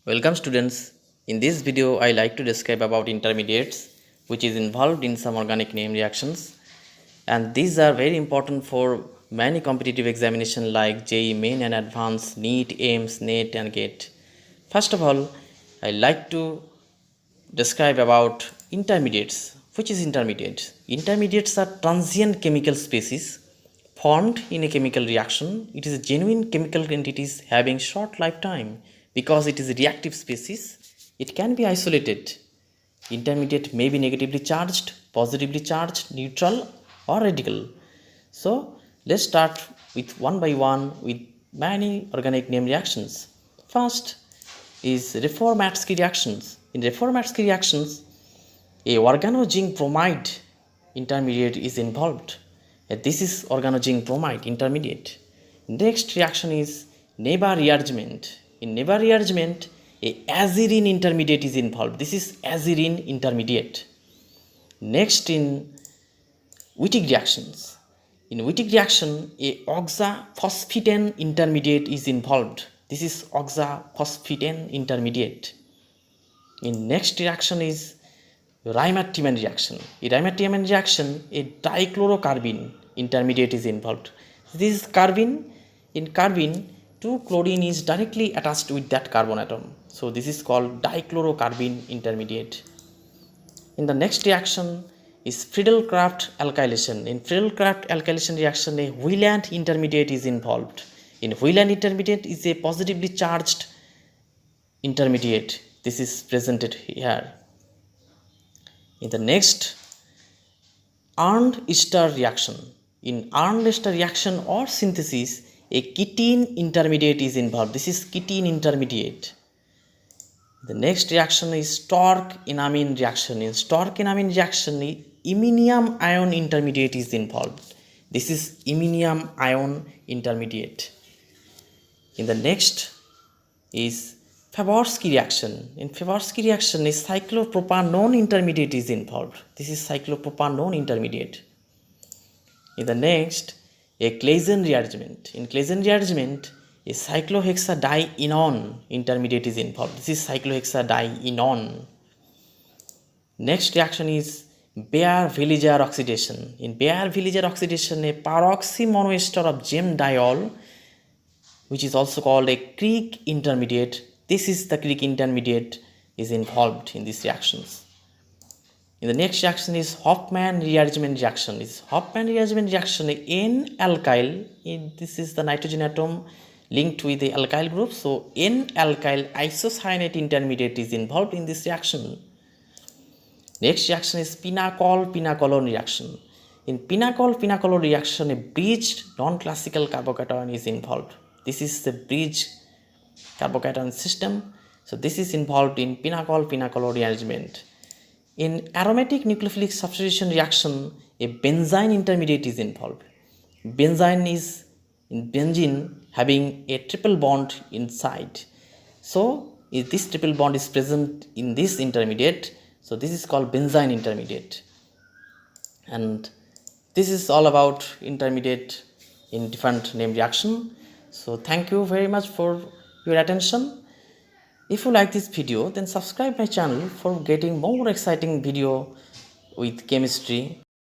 Welcome students. In this video I like to describe about intermediates which is involved in some organic name reactions, and these are very important for many competitive examination like JEE Main and Advanced, NEET, AIMS, NET and GATE. First of all, I like to describe about intermediates. Which is intermediates? Intermediates are transient chemical species formed in a chemical reaction. It is a genuine chemical entities having short lifetime. Because it is a reactive species, it can be isolated. Intermediate may be negatively charged, positively charged, neutral or radical. So let's start with one by one with many organic name reactions. First is Reformatsky reactions. In Reformatsky reactions, a organozinc bromide intermediate is involved. This is organozinc bromide intermediate. Next reaction is Neber Rearrangement. In Neber Rearrangement, a azirine intermediate is involved. This is azirine intermediate. Next in WITTIG reactions. In WITTIG reaction, a oxaphosphetane intermediate is involved. This is oxaphosphetane intermediate. In next reaction is REIMER-TIEMANN reaction. In REIMER-TIEMANN reaction, a dichlorocarbene intermediate is involved. This is carbene. In carbene, 2-chlorine is directly attached with that carbon atom. So this is called dichlorocarbene intermediate. In the next reaction is FRIEDEL-Kraft alkylation. In FRIEDEL-Kraft alkylation reaction, a Wieland intermediate is involved. In Wieland intermediate is a positively charged intermediate. This is presented here. In the next, ARNDT reaction. In ARNDT reaction or synthesis, a ketene intermediate is involved. This is ketene intermediate. The next reaction is STORK-ENAMINE reaction. In STORK-ENAMINE reaction, iminium ion intermediate is involved. This is iminium ion intermediate. In the next is FAVORSKI reaction. In FAVORSKI reaction, a cyclopropanone intermediate is involved. This is cyclopropanone intermediate. In the next, a CLAISEN rearrangement. In CLAISEN rearrangement, a cyclohexadienone intermediate is involved. This is cyclohexadienone. Next reaction is BAEYER-VILLIGER oxidation. In BAEYER-VILLIGER oxidation, a peroxy monoester of gemdiol, which is also called a Crick intermediate. This is the Crick intermediate is involved in these reactions. In the next reaction is Hofmann rearrangement reaction. Is Hofmann rearrangement reaction N-alkyl. This is the nitrogen atom linked with the alkyl group. So N-alkyl isocyanate intermediate is involved in this reaction. Next reaction is PINACOL-PINACOLONE reaction. In PINACOL-PINACOLONE reaction, a bridged non-classical carbocation is involved. This is the bridge carbocation system. So this is involved in PINACOL-PINACOLONE rearrangement. In aromatic nucleophilic substitution reaction, a benzene intermediate is involved. Benzene is in benzene having a triple bond inside. So if this triple bond is present in this intermediate, so this is called benzene intermediate. And this is all about intermediate in different name reaction. So thank you very much for your attention. If you like this video, then subscribe my channel for getting more exciting video with chemistry.